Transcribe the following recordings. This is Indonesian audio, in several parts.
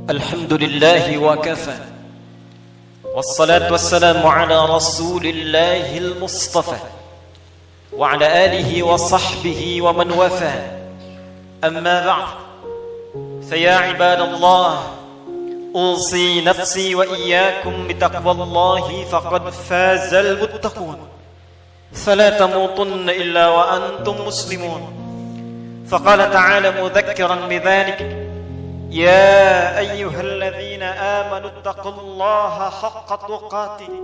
الحمد لله وكفى والصلاة والسلام على رسول الله المصطفى وعلى آله وصحبه ومن وفى. أما بعد، فيا عباد الله، أوصي نفسي وإياكم بتقوى الله فقد فاز المتقون، فلا تموتن إلا وأنتم مسلمون. فقال تعالى مذكرا بذلك: يا أيها الذين آمنوا اتقوا الله حق تقاته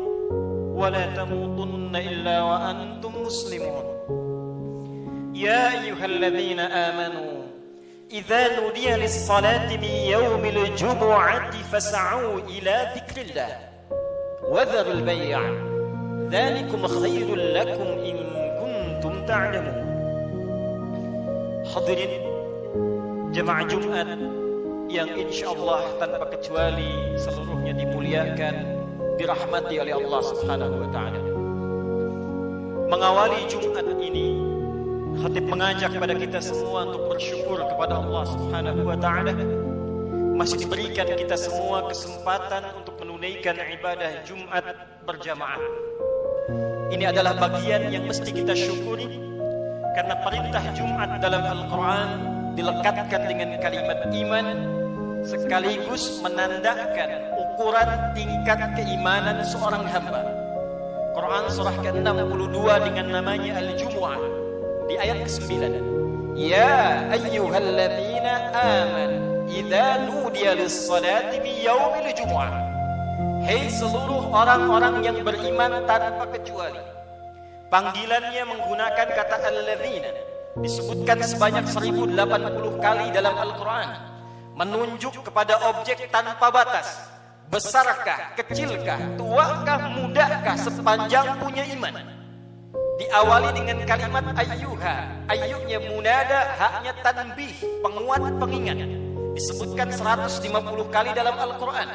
ولا تموتن إلا وأنتم مسلمون. يا أيها الذين آمنوا إذا نودي للصلاة من يوم الجمعة فاسعوا إلى ذكر الله وذروا البيع ذلكم خير لكم إن كنتم تعلمون. Hadirin jemaah Jumat yang insyaallah tanpa kecuali seluruhnya dimuliakan, dirahmati oleh Allah Subhanahu wa taala. Mengawali Jumat ini, khatib mengajak pada kita semua untuk bersyukur kepada Allah Subhanahu wa taala masih diberikan kita semua kesempatan untuk menunaikan ibadah Jumat berjamaah. Ini adalah bagian yang mesti kita syukuri, karena perintah Jumat dalam Al-Quran dilekatkan dengan kalimat iman, sekaligus menandakan ukuran tingkat keimanan seorang hamba. Quran surah ke-62 dengan namanya Al-Jumu'ah di ayat ke-9. Ya ayyuhalladzina amanu idza nudiya lis-salati min yaumil jumu'ah. Hei seluruh orang-orang yang beriman tanpa kecuali. Panggilannya menggunakan kata alladzina, disebutkan sebanyak 1080 kali dalam Al-Quran, menunjuk kepada objek tanpa batas. Besarkah, kecilkah, tuakah, mudahkah, sepanjang punya iman. Diawali dengan kalimat ayyuha, ayyunya munada, haknya tanbih, penguat pengingat. Disebutkan 150 kali dalam Al-Quran.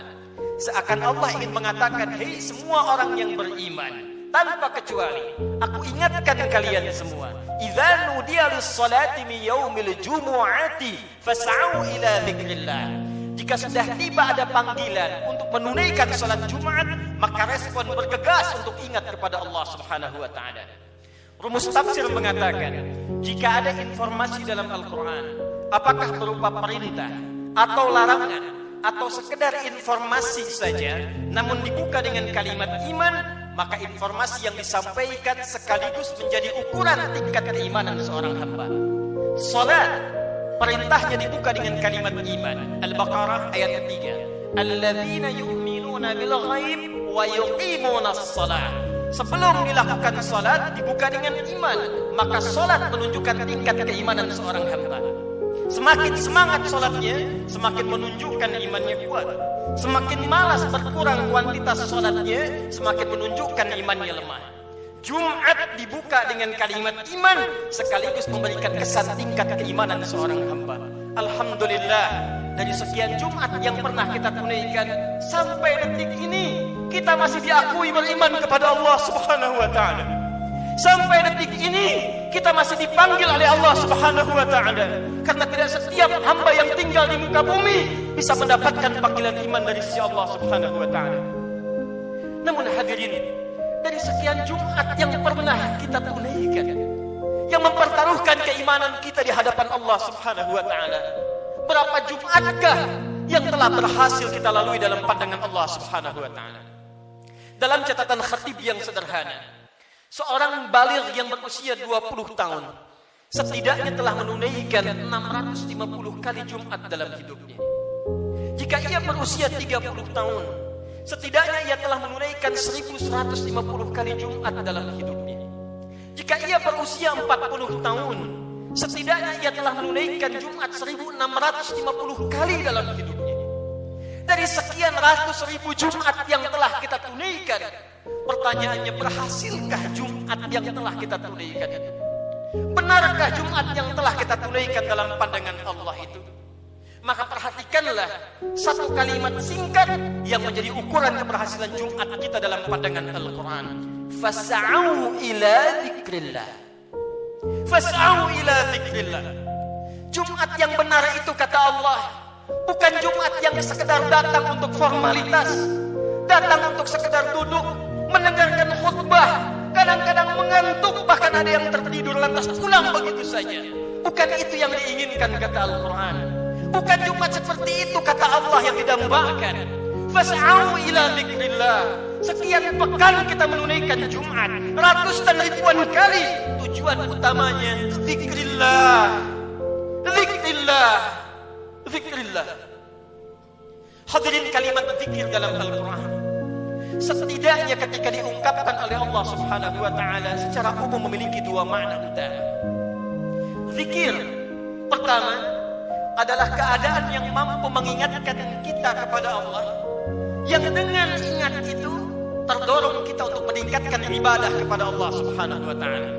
Seakan Allah ingin mengatakan, hei semua orang yang beriman, tanpa kecuali, aku ingatkan kalian semua. Idza nudiya lis-salati min yaumil jumu'ati fas'au ila dzikrillah. Jika sudah tiba ada panggilan untuk menunaikan salat Jumat, maka respon bergegas untuk ingat kepada Allah Subhanahu wa taala. Rumus tafsir mengatakan, jika ada informasi dalam Al-Quran, apakah berupa perintah atau larangan atau sekedar informasi saja, namun dibuka dengan kalimat iman, maka informasi yang disampaikan sekaligus menjadi ukuran tingkat keimanan seorang hamba. Salat, perintahnya dibuka dengan kalimat iman. Al-Baqarah ayat ketiga. Alladzina yu'minuna bil ghaib wa yuqimuna as-salah. Sebelum dilakukan salat dibuka dengan iman, maka salat menunjukkan tingkat keimanan seorang hamba. Semakin semangat salatnya, semakin menunjukkan imannya kuat. Semakin malas berkurang kuantitas salatnya, semakin menunjukkan imannya lemah. Jumat dibuka dengan kalimat iman, sekaligus memberikan kesan tingkat keimanan seorang hamba. Alhamdulillah, dari sekian Jumat yang pernah kita tunaikan, sampai detik ini kita masih diakui beriman kepada Allah Subhanahu wa taala. Sampai detik ini kita masih dipanggil oleh Allah Subhanahu wa taala, karena tidak setiap hamba yang tinggal di muka bumi bisa mendapatkan panggilan iman dari sisi Allah Subhanahu wa taala. Namun hadirin, dari sekian Jumat yang pernah kita tunaikan, yang mempertaruhkan keimanan kita di hadapan Allah Subhanahu wa taala, berapa Jumatkah yang telah berhasil kita lalui dalam pandangan Allah Subhanahu wa taala? Dalam catatan khatib yang sederhana, seorang baligh yang berusia 20 tahun setidaknya telah menunaikan 650 kali Jumat dalam hidupnya. Jika ia berusia 30 tahun, setidaknya ia telah menunaikan 1150 kali Jumat dalam hidupnya. Jika ia berusia 40 tahun, setidaknya ia telah menunaikan Jumat 1650 kali dalam hidupnya. Dari sekian ratus ribu Jumat yang telah kita tunaikan, pertanyaannya, berhasilkah Jumat yang telah kita tunaikan itu? Benarkah Jumat yang telah kita tunaikan dalam pandangan Allah itu? Maka perhatikanlah satu kalimat singkat yang menjadi ukuran keberhasilan Jumat kita dalam pandangan Al-Quran. Fas'au ila dzikrillah. Fas'au ila dzikrillah. Jumat yang benar itu, kata Allah, Bukan Jumat yang sekedar datang untuk formalitas, datang untuk sekedar duduk, mendengarkan khutbah, kadang-kadang mengantuk, bahkan ada yang tertidur lantas pulang begitu saja. Bukan itu yang diinginkan kata Al-Quran. Bukan Jumat seperti itu kata Allah yang didambakan. Fas'au ila dzikrillah. Sekian pekan kita menunaikan Jumat, ratus dan ribuan kali. Tujuan utamanya dzikrillah. Dzikrillah. Dzikrillah. Hadirin, kalimat dzikir dalam Al-Quran setidaknya ketika diungkapkan oleh Allah Subhanahu wa taala secara umum memiliki dua makna utama. Zikir pertama adalah keadaan yang mampu mengingatkan kita kepada Allah, yang dengan ingat itu terdorong kita untuk meningkatkan ibadah kepada Allah Subhanahu wa taala.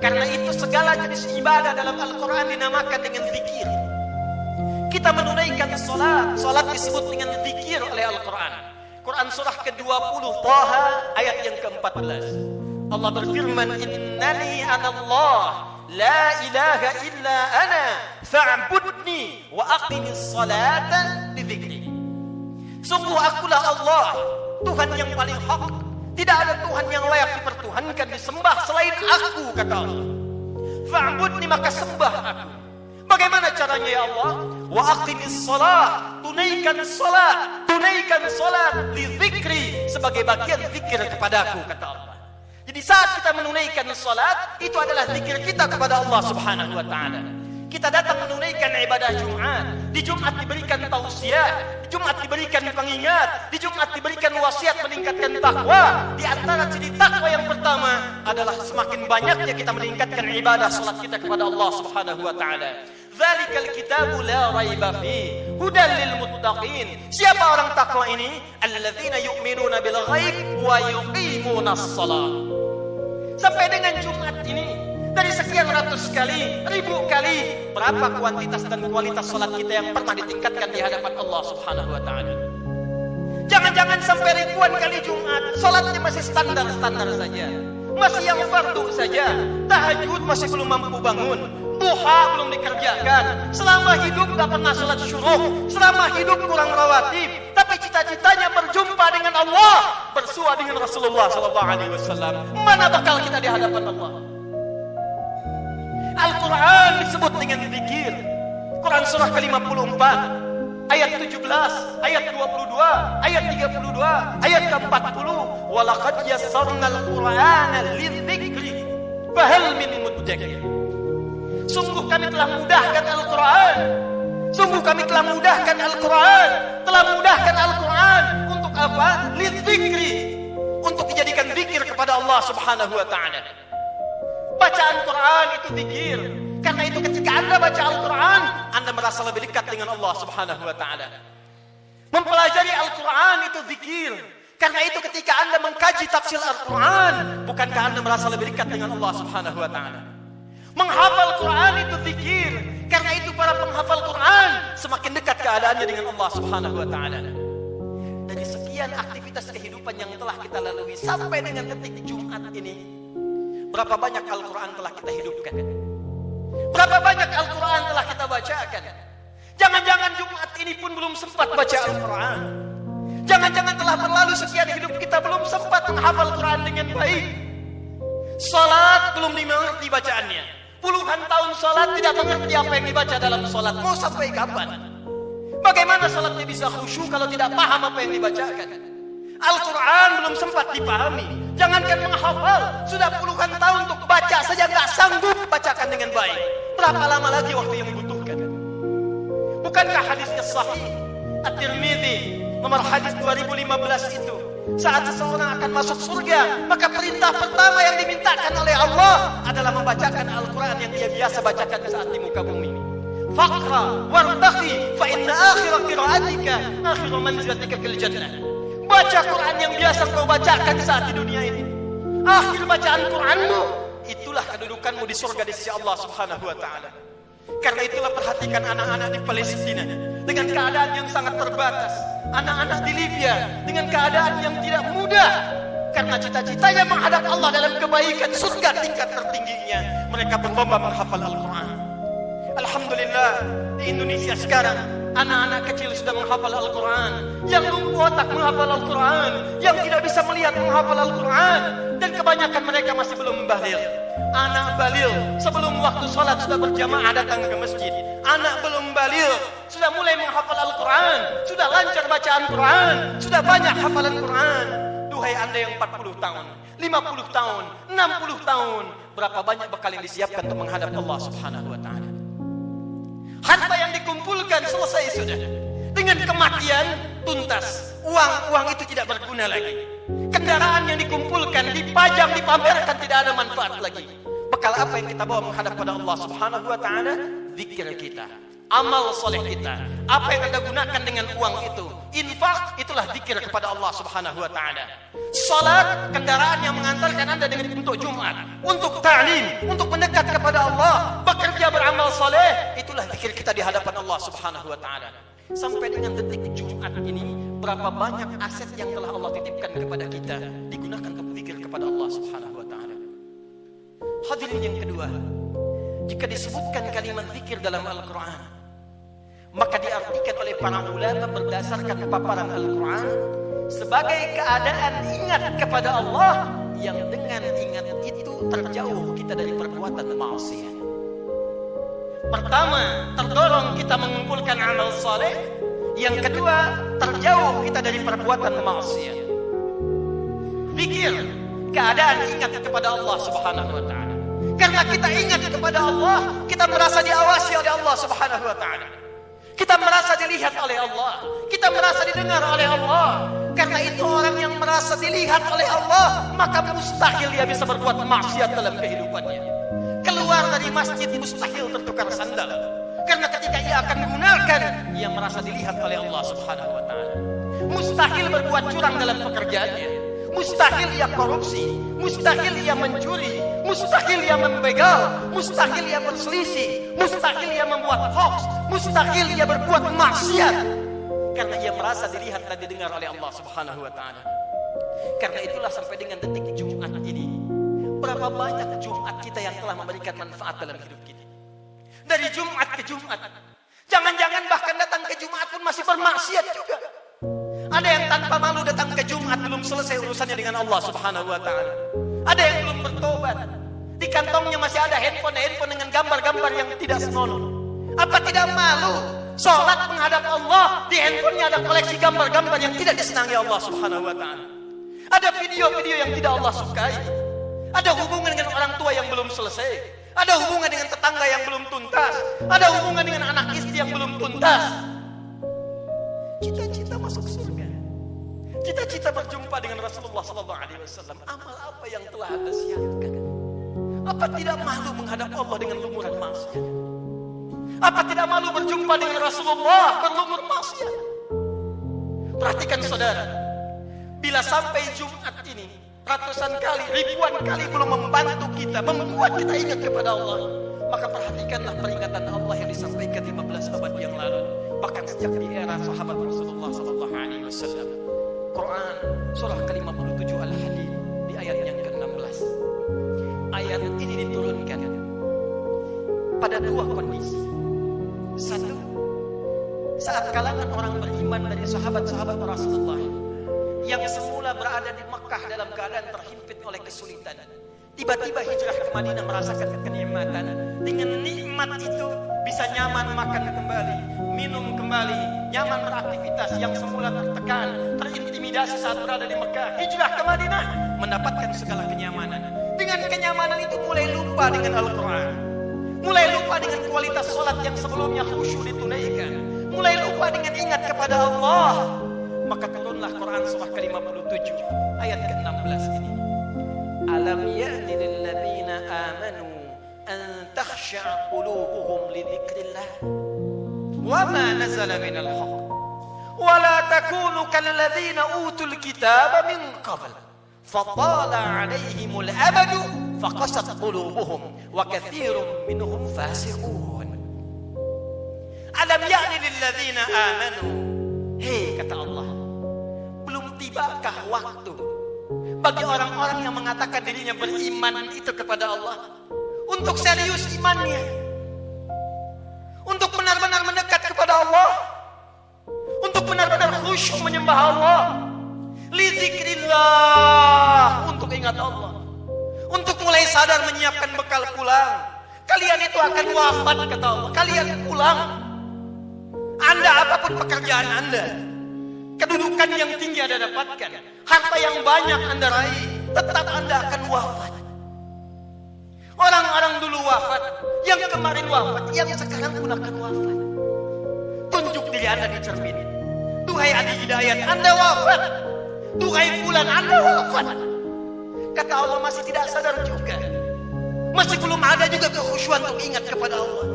Karena itu segala jenis ibadah dalam Al-Quran dinamakan dengan zikir. Kita menunaikan salat disebut dengan zikir oleh Al-Quran. Quran surah ke-20 Taha ayat yang ke-14. Allah berfirman, "Innani anallah la ilaha illa ana fa'budni wa aqimis salata li dzikri." Sungguh akulah Allah, Tuhan yang paling hak. Tidak ada Tuhan yang layak dipertuhankan, disembah selain aku, kata Allah. Fa'budni, maka sembah aku. Bagaimana caranya ya Allah? Wa aqimis salat, tunaikan salat li dzikri, sebagai bagian zikir kepadaku, kata Allah. Jadi saat kita menunaikan salat, itu adalah zikir kita kepada Allah Subhanahu wa taala. Kita datang menunaikan ibadah Jumat. Di Jumat diberikan tausiah, di Jumat diberikan pengingat, di Jumat diberikan wasiat meningkatkan takwa. Di antara ciri takwa yang pertama adalah semakin banyaknya kita meningkatkan ibadah salat kita kepada Allah Subhanahu wa taala. Dzalikal kitabu la raiba fi hudan lil muttaqin. Siapa orang takwa ini? Alladzina yu'minuna bil ghaib wa yuqimunas shalah. Sampai dengan Jumat ini, dari sekian ratus kali, ribu kali, berapa kuantitas dan kualitas salat kita yang pernah ditingkatkan di hadapan Allah Subhanahu wa taala? Jangan-jangan sampai ribuan kali Jumat, salatnya masih standar-standar saja. Masih yang fardu saja. Tahajud masih belum mampu bangun. Duha belum dikerjakan. Selama hidup gak pernah salat syuruk. Selama hidup kurang rawatib. Tapi cita-citanya berjumpa dengan Allah, bersua dengan Rasulullah SAW. Mana bakal kita di hadapan Allah? Al-Quran disebut dengan zikir. Quran surah ke-54 ayat 17, ayat 22, ayat 32, ayat ke-40. Walaqad yassarnal Qur'ana lidzikri fahal min muddakir. Sungguh kami telah mudahkan Al-Quran. Sungguh kami telah mudahkan Al-Quran. Telah mudahkan Al-Quran untuk apa? Lidzikri, untuk dijadikan zikir kepada Allah Subhanahu wa taala. Bacaan Quran itu zikir. Karena itu ketika Anda baca Al-Quran, Anda merasa lebih dekat dengan Allah Subhanahu wa taala. Mempelajari Al-Quran itu zikir. Karena itu ketika Anda mengkaji tafsir Al-Quran, bukankah Anda merasa lebih dekat dengan Allah Subhanahu wa taala? Menghafal Quran itu zikir. Karena itu para penghafal Quran semakin dekat keadaannya dengan Allah Subhanahu wa taala. Dari sekian aktivitas kehidupan yang telah kita lalui sampai dengan detik Jumat ini, berapa banyak Al-Quran telah kita hidupkan? Berapa banyak Al-Quran telah kita bacakan? Jangan-jangan Jumat ini pun belum sempat baca Al-Quran. Jangan-jangan telah berlalu sekian hidup kita belum sempat menghafal Quran dengan baik. Salat belum dimengerti bacaannya. Puluhan tahun salat tidak mengerti apa yang dibaca dalam salat. Mau sampai kapan? Bagaimana salatnya bisa khusyuk kalau tidak paham apa yang dibacakan? Al-Quran belum sempat dipahami. Jangankan menghafal, sudah puluhan tahun untuk baca saja tak sanggup bacakan dengan baik. Berapa lama lagi waktu yang dibutuhkan? Bukankah hadisnya sahih? At-Tirmidzi nomor hadis 2015 itu, saat seseorang akan masuk surga, maka perintah pertama yang dimintakan oleh Allah adalah membacakan Al-Quran yang dia biasa bacakan saat di muka bumi. Faqra wartaqi fa inna akhira qira'atika akhiru manzilatika fil jannah. Baca Quran yang biasa kau bacakan saat di dunia ini. Akhir bacaan Quranmu, itulah kedudukanmu di surga di sisi Allah Subhanahu wa taala. Karena itulah perhatikan anak-anak di Palestina dengan keadaan yang sangat terbatas. Anak-anak di Libya dengan keadaan yang tidak mudah. Karena cita-citanya menghadap Allah dalam kebaikan surga tingkat tertingginya, mereka berlomba menghafal Al-Quran. Alhamdulillah, di Indonesia sekarang Anak-anak kecil sudah menghafal Al-Quran, yang lumpuh otak menghafal Al-Quran, yang tidak bisa melihat menghafal Al-Quran, dan kebanyakan mereka masih belum baligh. Anak baligh sebelum waktu sholat sudah berjamaah datang ke masjid. Anak belum baligh sudah mulai menghafal Al-Quran, sudah lancar bacaan Quran, sudah banyak hafalan Quran. Duhai anda yang 40 tahun, 50 tahun, 60 tahun, berapa banyak bekal yang disiapkan untuk menghadap Allah Subhanahu wa ta'ala. Harta yang dikumpulkan selesai sudah. Dengan kematian tuntas. Uang itu tidak berguna lagi. Kendaraan yang dikumpulkan, dipajang, dipamerkan, tidak ada manfaat lagi. Bekal apa yang kita bawa menghadap pada Allah Subhanahu wa ta'ala? Zikir kita, amal soleh kita. Apa yang anda gunakan dengan uang itu? Infak, itulah zikir kepada Allah Subhanahu wa ta'ala. Salat, kendaraan yang mengantarkan anda untuk Jumat, untuk ta'lim, untuk mendekat kepada Allah. Bekerja beramal soleh, itulah zikir kita di hadapan Allah Subhanahu wa ta'ala. Sampai dengan detik Jumat ini, berapa banyak aset yang telah Allah titipkan kepada kita digunakan untuk zikir kepada Allah Subhanahu wa ta'ala. Hadirin yang kedua, jika disebutkan kalimat zikir dalam Al-Quran, maka diartikan oleh para ulama berdasarkan paparan Al-Quran sebagai keadaan ingat kepada Allah yang dengan ingat itu terjauh kita dari perbuatan maksiat. Pertama, terdorong kita mengumpulkan amal saleh. Yang kedua, terjauh kita dari perbuatan maksiat. Zikir, keadaan ingat kepada Allah Subhanahu wa ta'ala. Karena kita ingat kepada Allah, kita merasa diawasi oleh Allah Subhanahu wa ta'ala. Kita merasa dilihat oleh Allah, kita merasa didengar oleh Allah. Karena itu orang yang merasa dilihat oleh Allah, maka mustahil dia bisa berbuat maksiat dalam kehidupannya. Keluar dari masjid mustahil tertukar sandal. Karena ketika ia akan menggunakan, ia merasa dilihat oleh Allah Subhanahu wa ta'ala. Mustahil berbuat curang dalam pekerjaannya. Mustahil ia korupsi, mustahil ia mencuri, mustahil ia membegal, mustahil ia berselisih, mustahil ia membuat hoax, mustahil ia berbuat maksiat. Karena ia merasa dilihat dan didengar oleh Allah Subhanahu wa ta'ala. Karena itulah sampai dengan detik Jumat ini, berapa banyak Jumat kita yang telah memberikan manfaat dalam hidup kita. Dari Jumat ke Jumat, jangan-jangan bahkan datang ke Jumat pun masih bermaksiat juga. Ada yang tanpa malu datang ke Jumat belum selesai urusannya dengan Allah Subhanahu wa ta'ala. Ada yang belum bertobat. Di kantongnya masih ada handphone dengan gambar-gambar yang tidak senonoh. Apa tidak malu? Salat menghadap Allah, di handphonenya ada koleksi gambar-gambar yang tidak disenangi Allah Subhanahu wa ta'ala. Ada video-video yang tidak Allah sukai. Ada hubungan dengan orang tua yang belum selesai. Ada hubungan dengan tetangga yang belum tuntas. Ada hubungan dengan anak istri yang belum tuntas. Cita-cita masuk surga, cita-cita berjumpa dengan Rasulullah SAW. Amal apa yang telah anda siapkan? Apa tidak malu menghadap Allah dengan lumuran maksiat? Apa tidak malu berjumpa dengan Rasulullah berlumur maksiat? Perhatikan saudara, bila sampai Jumat ini ratusan kali, ribuan kali belum membantu kita, membuat kita ingat kepada Allah, maka perhatikanlah peringatan Allah yang disampaikan 15 abad yang lalu. Bahkan sejak di era sahabat Rasulullah SAW. Quran surah ke-57 Al-Hadid di ayat yang ke-16. Ayat ini diturunkan pada dua kondisi. Satu, saat kalangan orang beriman dari sahabat-sahabat Rasulullah yang semula berada di Mekah dalam keadaan terhimpit oleh kesulitan, tiba-tiba hijrah ke Madinah merasakan kenikmatan. Dengan nikmat itu bisa nyaman makan kembali, minum kembali, nyaman beraktivitas. Yang semula tertekan, terintimidasi saat berada di Mekah, hijrah ke Madinah mendapatkan segala kenyamanan. Dengan kenyamanan itu mulai lupa dengan Al-Quran, mulai lupa dengan kualitas sholat yang sebelumnya khusyuk ditunaikan, mulai lupa dengan ingat kepada Allah. Maka turunlah Quran surah ke-57 ayat ke-16 ini. Alam ya'ni lil ladzina amanu an takhsha'a qulubuhum li dzikrillah wa ma nazala minal haqq wa la takunu kal ladzina utul kitaba min qabl fatala 'alaihimul amadu faqasat qulubuhum wa katsirun minhum fasiqun. Alam ya'ni lil ladzina amanu, hei kata Allah, belum tibakah waktu bagi orang-orang yang mengatakan dirinya beriman itu kepada Allah untuk serius imannya, untuk benar-benar mendekat kepada Allah, khusyuk menyembah Allah. Li dzikrillah, untuk ingat Allah. Untuk mulai sadar menyiapkan bekal pulang. Kalian itu akan wafat kata Allah. Kalian pulang. Anda apapun pekerjaan Anda, kedudukan yang tinggi Anda dapatkan, harta yang banyak Anda raih, tetap Anda akan wafat. Orang-orang dulu wafat, yang kemarin wafat, yang sekarang pun akan wafat. Tunjuk diri Anda di cermin. Duhai Adi Hidayat, Anda wafat. Duhai Fulan, Anda wafat. Kata Allah, masih tidak sadar juga. Masih belum ada juga kekhusyuan untuk ingat kepada Allah.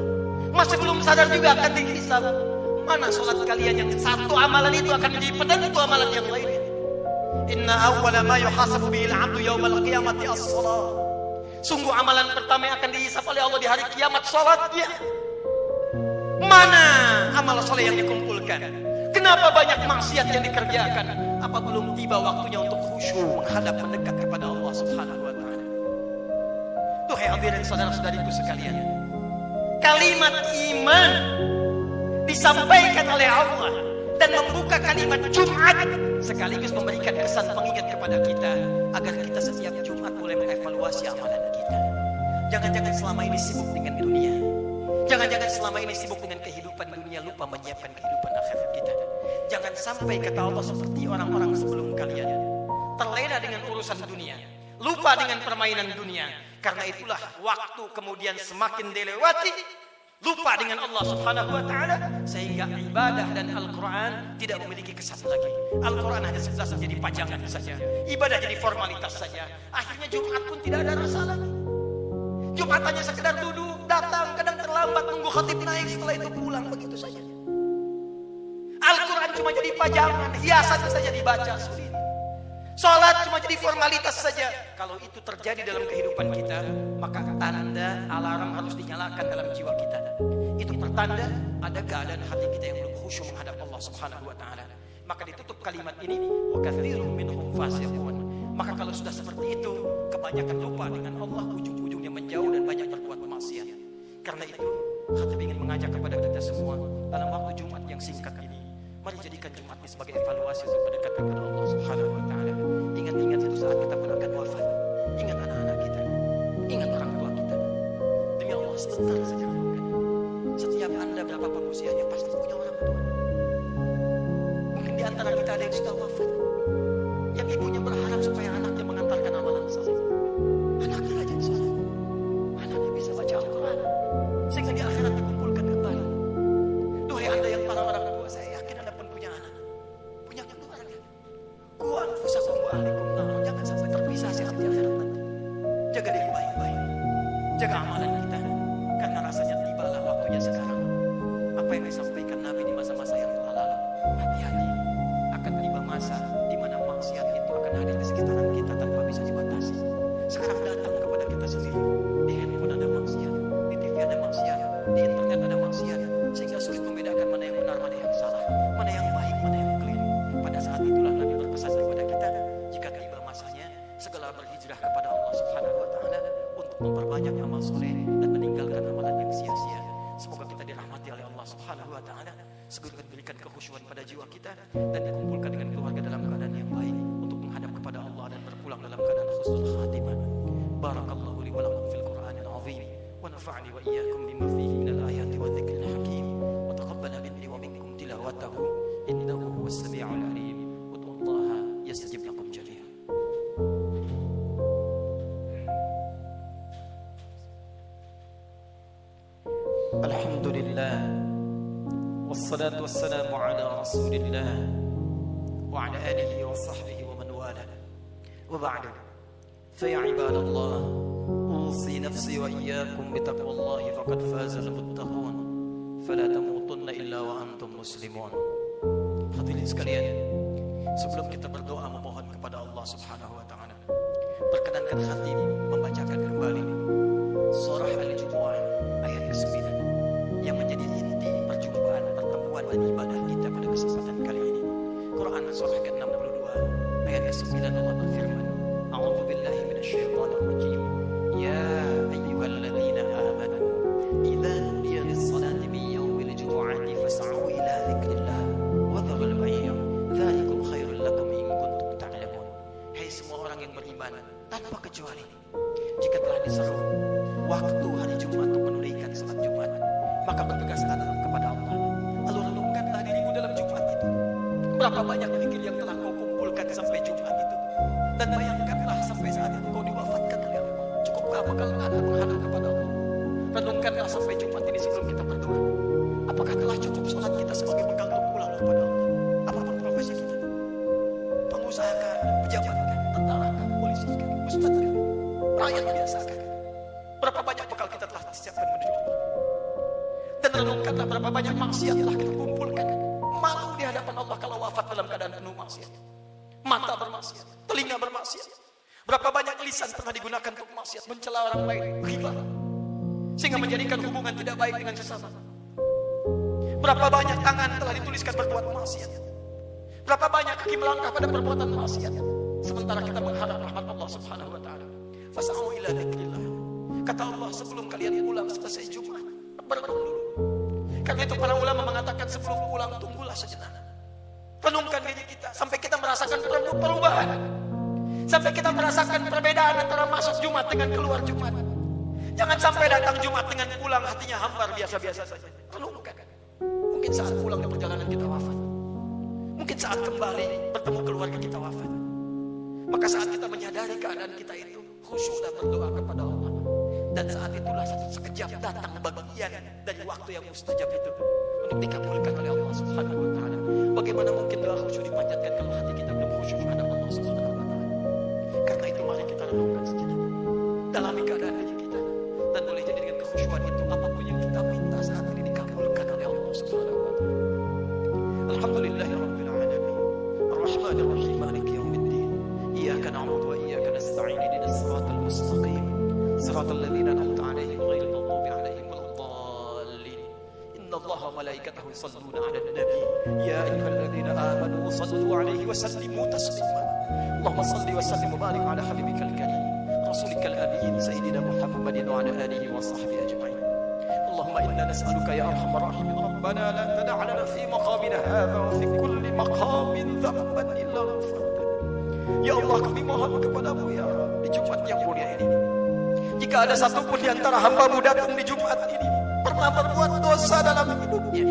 Masih belum sadar juga akan dihisab. Mana sholat kalian yang satu amalan itu akan menjadi penentu amalan yang lainnya. Inna awwala ma yuhasabu bihil 'abdu yaumal qiyamati as-shalah. Sungguh amalan pertama yang akan dihisab oleh Allah di hari kiamat, salatnya. Mana amal soleh yang dikumpulkan? Kenapa banyak maksiat yang dikerjakan? Apa belum tiba waktunya untuk khusyuk menghadap mendekat kepada Allah Subhanahu wa taala? Duhai hadirin saudara-saudariku sekalian, kalimat iman disampaikan oleh Allah dan membuka kalimat Jumat sekaligus memberikan kesan pengingat kepada kita agar kita setiap Jumat mulai mengevaluasi amalan kita. Jangan-jangan selama ini sibuk dengan dunia. Jangan-jangan selama ini sibuk dengan kehidupan dunia, lupa menyiapkan kehidupan akhirat kita. Jangan sampai kata Allah seperti orang-orang sebelum kalian terlena dengan urusan dunia, lupa dengan permainan dunia. Karena itulah waktu kemudian semakin dilewati, lupa dengan Allah Subhanahu wa taala, sehingga ibadah dan Al-Qur'an tidak memiliki kesan lagi. Al-Qur'an hanya sekedar menjadi pajangan saja, ibadah jadi formalitas saja. Akhirnya Jumat pun tidak ada rasa lagi. Jumat hanya sekedar duduk, datang, kadang terlambat, nunggu khatib naik, setelah itu pulang, begitu saja. Al-Qur'an cuma jadi pajangan, hiasan saja dibaca sendiri. Salat cuma jadi formalitas saja. Kalau itu terjadi dalam kehidupan kita, maka tanda alarm harus dinyalakan dalam jiwa kita. Itu pertanda ada keadaan hati kita yang belum khusyuk menghadap Allah Subhanahu wa taala. Maka ditutup kalimat ini, wa katsirun minhum fasiqun. Maka kalau sudah seperti itu, kebanyakan lupa dengan Allah, ujung-ujungnya menjauh dan banyak berbuat maksiat. Karena itu, khatib ingin mengajak kepada kita semua dalam waktu Jumat yang singkat ini, mari jadikan Jumat ini sebagai evaluasi untuk mendekat kepada Allah Subhanahu wa taala. Ingat-ingat itu saat kita pun akan wafat. Ingat anak-anak kita, ingat orang tua kita. Demi Allah, sebentar saja renungkan. Setiap Anda berapapun usianya pasti punya orang tua. Mungkin di antara kita ada yang sudah wafat, yang ibunya berharap supaya anaknya mengantarkan amalan saleh. Anaknya rajin salat, anaknya bisa baca Al-Quran, sehingga di akhirat dikumpulkan kembali. Duhai Anda yang para orang tua, saya yakin Anda pun punya anak, punya keluarga. Ku anfusakum wa ahlikum nar. Jangan sampai terpisah saat di akhirat nanti. Jaga diri baik-baik, jaga amalan kita, karena rasanya tibalah waktunya sekarang. Apa yang disampaikan Nabi di masa-masa yang telah lalu, hati-hati, akan tiba masa di mana maksiat itu akan hadir di sekitaran kita tanpa bisa dibatasi. Sekarang datang kepada kita sendiri. Di handphone ada maksiat, di TV ada maksiat, di internet ada maksiat, sehingga sulit membedakan mana yang benar, mana yang salah, mana yang baik, mana yang keliru. Pada saat itulah Nabi berpesan kepada kita, jika tiba masanya, segala berhijrah kepada Allah Subhanahu wa taala untuk memperbanyak amal soleh dan meninggalkan amalan yang sia-sia. Semoga kita dirahmati oleh Allah Subhanahu wa taala, segera berikan kekhusyuan pada jiwa kita dan dikumpulkan dengan keluarga dalam keadaan yang baik untuk menghadap kepada Allah dan berpulang dalam keadaan husnul khatimah. Barakallahu li wa lakum fil Qur'anil azim wa nafa'ani wa iyyakum bima fihi minal ayati wa dzikril hakim wa taqabbala minni wa minkum tilawatahu innahu huwas samiul alim wa tu'allaha yastajib lakum jami'an. Alhamdulillah wassalatu wassalamu ala rasulillah wa ala alihi wa sahbihi wa man wala wa ba'du fa ya ibadallah usi nafsi wa iyyakum bi taqwallahi faqad faza al-muttaqun fala tamutunna illa wa antum muslimun. Hadirin sekalian, sebelum kita berdoa memohon kepada Allah Subhanahu wa taala, perkenankan khatib membacakan kembali surah Al-Jumu'ah ayat ke-9 yang menjadi inti perjumpaan, pertemuan dan ibadah kita pada kesempatan kali ini. Quran surah ke-62 ayat ke-9, Allah berfirman, A'udzu billahi minasyaitonir rajim. Ya ayyuhalladzina amanu idza nudiya lis-salati min yaumil jumu'ati fas'au ila dzikrillah wa dharul bay'. dekat kepada Allah. Lalu renungkanlah dirimu dalam Jumat itu. Berapa banyak zikir yang telah kau kumpulkan sampai Jumat itu. Dan bayangkanlah sampai saat itu kau diwafatkan oleh Allah. Cukupkah bekal Anda menghadap kepada Allah? Renungkanlah sampai Jumat ini sebelum kita berdoa. Apakah telah cukup sholat kita sebagai bekal untuk pulang kepada Allah? Apapun profesi kita, pengusaha kan, pejabat kan, tentara kan, polisi kan, ustadz kan, rakyat biasa kan. Berapa banyak bekal kita telah disiapkan menuju Allah? Dan renungkanlah berapa banyak maksiat telah kita kumpulkan. Malu di hadapan Allah kalau wafat dalam keadaan penuh maksiat. Mata bermaksiat, telinga bermaksiat. Berapa banyak lisan pernah digunakan untuk maksiat, mencela orang lain, ghibah, sehingga menjadikan hubungan tidak baik dengan sesama. Berapa banyak tangan telah dituliskan berbuat maksiat. Berapa banyak kaki melangkah pada perbuatan maksiat. Sementara kita mengharap rahmat Allah Subhanahu wa taala. Fas'au ila dzikrillah. Kata Allah, sebelum kalian pulang selesai Jumat, berenung dulu. Karena itu para ulama mengatakan sebelum pulang tunggulah sejenak. Renungkan diri kita sampai kita merasakan perubahan. Sampai kita merasakan perbedaan antara masuk Jumat dengan keluar Jumat. Jangan sampai datang Jumat dengan pulang hatinya hambar biasa-biasa saja. Renungkan. Mungkin saat pulang di perjalanan kita wafat. Mungkin saat kembali bertemu keluarga kita wafat. Maka saat kita menyadari keadaan kita itu, khusyuk dan berdoa kepada Allah. Dan saat itulah sekejap datang bagian dari waktu yang mustajab itu untuk dikabulkan oleh Allah Subhanahu wa taala. Bagaimana mungkin doa khusyuk dipanjatkan kalau hati kita belum khusyuk terhadap Allah Subhanahu wa taala? Karena itu mari kita renungkan sejenak. Dalami keadaan diri kita, dan boleh jadi dengan kekhusyuan itu apapun yang kita minta saat ini dikabulkan oleh Allah Subhanahu wa taala. Alhamdulillahirabbil alamin. Arrahmanir rahim. Maliki yaumiddin. Iyyaka na'budu wa iyyaka nasta'in. Ihdinas siratal mustaqim. Siratal ladzina an'amta 'alaihim ghairil maghdubi 'alaihim waladdallin. Innallaha wa malaikatahu yusalluna 'alan nabi. Ya ayyuhalladzina amanu sallu 'alaihi wa sallimu taslima. Allahumma salli wa sallim wa barik 'ala habibikal karim. رسولك الأمين سيدنا محمد وعلى آله وصحبه أجمعين. اللهم إنا نسألك يا أرحم الراحمين ربنا لا تدع لنا في مقامنا هذا وفي كل مقام ذنبا إلا غفرته. Ya Allah, kami mohon kepadamu ya Allah, di Jumat yang mulia ini, jika ada satupun di antara hamba-Mu datang di Jumat ini pernah berbuat dosa dalam hidupnya,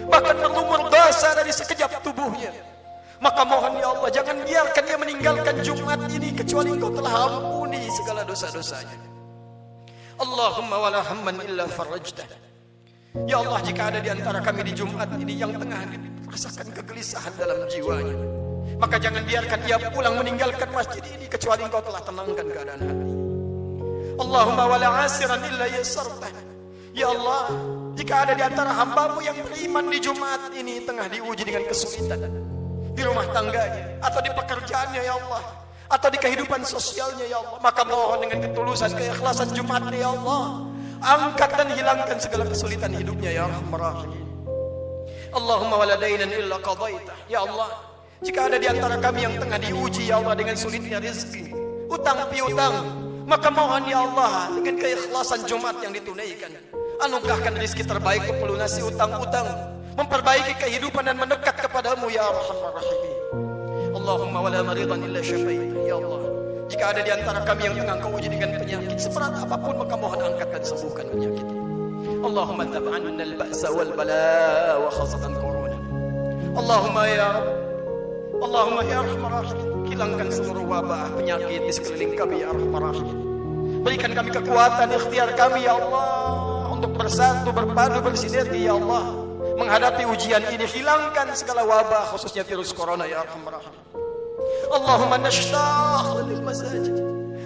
bahkan berlumur dosa dari sekejap tubuhnya, maka mohon ya Allah, jangan biarkan dia meninggalkan Jumat ini kecuali Engkau telah ampuni segala dosa-dosanya. Allahumma wala hamman illa farajtah. Ya Allah, jika ada di antara kami di Jumat ini yang tengah merasakan kegelisahan dalam jiwanya, maka jangan biarkan dia pulang meninggalkan masjid ini kecuali Engkau telah tenangkan keadaan hati. Allahumma wala asiran illa yasartah. Ya Allah, jika ada di antara hamba-Mu yang beriman di Jumat ini tengah diuji dengan kesulitan di rumah tangganya, atau di pekerjaannya ya Allah, atau di kehidupan sosialnya ya Allah, maka mohon dengan ketulusan, keikhlasan Jumat ya Allah, angkat dan hilangkan segala kesulitan hidupnya ya Arhamar Rahimin. Allahumma wala dainan illa qadaitah. Ya Allah, jika ada di antara kami yang tengah diuji ya Allah dengan sulitnya rezeki, utang piutang, maka mohon ya Allah dengan keikhlasan Jumat yang ditunaikan, anugerahkan rezeki terbaik untuk melunasi utang-utang, memperbaiki kehidupan dan mendekat kepadamu ya Arhamar Rahimin. Allahumma wala maridan illa syafaita. Ya Allah, jika ada di antara kami yang tengah Kau uji dengan penyakit seberat apapun, maka mohon angkat dan sembuhkan penyakitnya. Allahumma dhab 'anna al-ba'sa wal balaa wa khasatan corona. Allahumma ya Rabb, Allahumma ya Arhamar Rahimin, hilangkan seluruh wabah penyakit di sekeliling kami ya Arhamar Rahimin. Berikan kami kekuatan ikhtiar kami ya Allah untuk bersatu, berpadu, bersinergi ya Allah menghadapi ujian ini. Hilangkan segala wabah khususnya virus corona ya Arhamar Rahimin. Allahumma nashtaq lil masajid.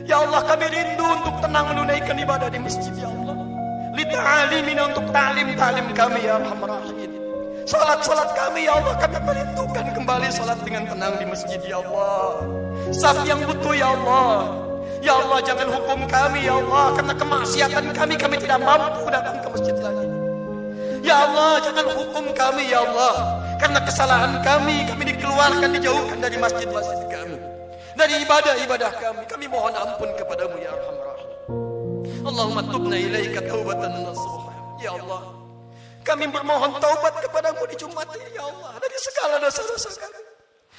Ya Allah, kami rindu untuk tenang menunaikan ibadah di masjid ya Allah. Li ta'alimina, untuk ta'lim kami ya Arhamar Rahimin. Salat kami ya Allah, kami merindukan kembali salat dengan tenang di masjid ya Allah. Saf yang butuh ya Allah. Ya Allah, jangan hukum kami ya Allah karena kemaksiatan kami tidak mampu datang ke masjid lagi. Ya Allah, jangan hukum kami ya Allah karena kesalahan kami dikeluarkan, dijauhkan dari masjid-masjid kami, dari ibadah-ibadah kami. Kami mohon ampun kepadamu ya Arhamar Rahim. Allahumma tubna ilaika taubatan nasuha. Ya Allah, kami bermohon taubat kepadamu di Jumat ini ya Allah, dari segala dosa-dosa kami,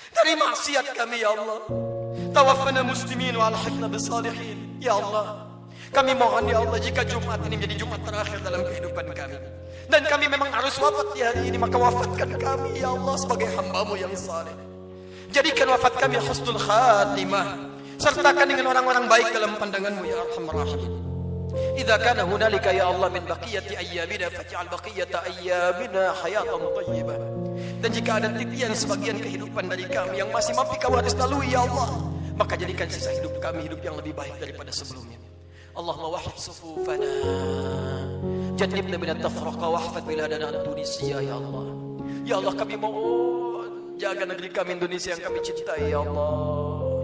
dari maksiat kami ya Allah. Tawaffana muslimin wa alhiqna bisalihin. Ya Allah, kami mohon ya Allah, jika Jumat ini menjadi Jumat terakhir dalam kehidupan kami, Dan kami memang harus wafat di hari ini, maka wafatkan kami ya Allah sebagai hamba-Mu yang saleh. Jadikan wafat kami husnul khatimah, sertakan dengan orang-orang baik dalam pandangan-Mu ya Arhamar Rahimin. Idza kana hunalika ya Allah min baqiyati ayyamina faj'al baqiyata ayyamina hayatan thayyibah. Dan jika ada titian sebagian kehidupan dari kami yang masih mampu Kau harus lalui ya Allah, maka jadikan sisa hidup kami hidup yang lebih baik daripada sebelumnya. Allahumma wahid sufufana, jannibna min at-tafraqa wahfad biladana Indonesia ya Allah. Ya Allah, kami mohon jaga negeri kami Indonesia yang kami cintai ya Allah.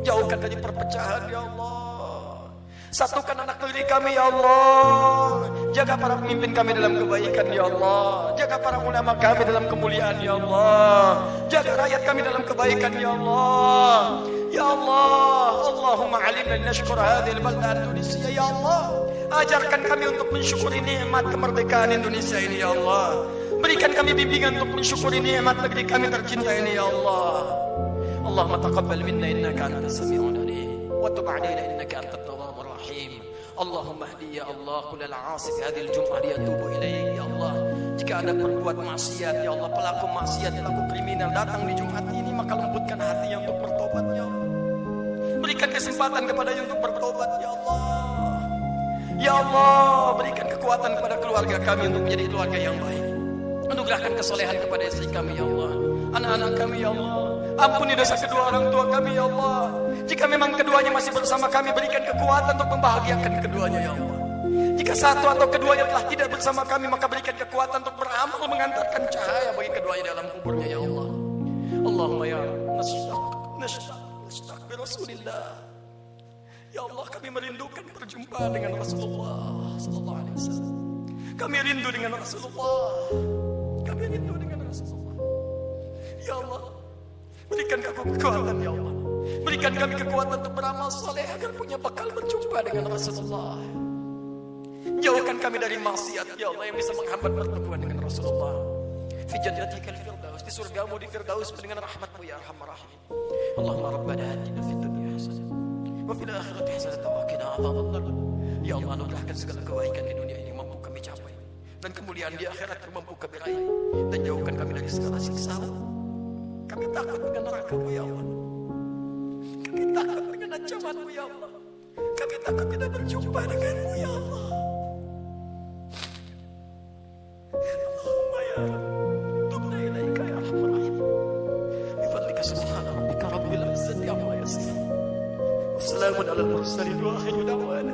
Jauhkan dari perpecahan ya Allah. Satukan anak negeri kami ya Allah. Jaga para pemimpin kami dalam kebaikan ya Allah. Jaga para ulama kami dalam kemuliaan ya Allah. Jaga rakyat kami dalam kebaikan ya Allah. Ya Allah, Allahumma alimna nashkur hadhihi al-balda Indonesia ya Allah. Ajarkan kami untuk mensyukuri nikmat kemerdekaan Indonesia ini ya Allah. Berikan kami bimbingan untuk mensyukuri nikmat negeri kami tercinta ini ya Allah. Allahumma taqabbal minna innaka antas sami'ul alim wa tub 'alaina innaka antat tawwabur rahim. Allahumma hdi ya Allah kullal 'asi fi hadhihi al-jum'ah liyatubu ilaik ya Allah. Jika ada berbuat maksiat ya Allah, pelaku maksiat, pelaku kriminal datang di Jumat ini, maka lembutkan hatinya untuk bertobat ya Allah. Berikan kesempatan kepadanya untuk bertobat ya Allah. Ya Allah, berikan kekuatan kepada keluarga kami untuk menjadi keluarga yang baik. Anugerahkan kesolehan kepada istri kami ya Allah, anak-anak kami ya Allah. Ampuni dosa kedua orang tua kami ya Allah. Jika memang keduanya masih bersama kami, berikan kekuatan untuk membahagiakan keduanya ya Allah. Jika satu atau keduanya telah tidak bersama kami, maka berikan kekuatan untuk beramal mengantarkan cahaya bagi keduanya dalam kuburnya ya Allah. Allahumma ya nashtaq bi Rasulillah. Ya Allah, kami merindukan perjumpaan dengan Rasulullah sallallahu alaihi wasallam. Kami rindu dengan Rasulullah. Kami rindu dengan Rasulullah. Ya Allah, berikan kami kekuatan ya Allah. Berikan kami kekuatan untuk beramal saleh agar punya bekal berjumpa dengan Rasulullah. Jauhkan kami dari maksiat ya Allah yang bisa menghambat pertemuan dengan Rasulullah. Fi jannatikal firdaus, di surgamu di firdaus dengan rahmatmu ya Arhamar Rahimin. Allahumma rabbana atina fid dunya hasanah wa fil akhirati hasanah wa qina adzabannar. Ya Allah, anugerahkan segala kebaikan di dunia ini mampu kami capai, dan kemuliaan di akhirat mampu kami raih, dan jauhkan kami dari segala siksa. Kami takut dengan neraka-Mu ya Allah. Kami takut dengan ancaman-Mu ya Allah. Kami takut tidak berjumpa dengan-Mu ya Allah. Allahumma ya Rabb, tubna ilaika ya Arhamar Rahimin. Bifadlika subhana rabbika rabbil izzati amma yasifun. Wassalamun alal mursalin wa akhiru da'wana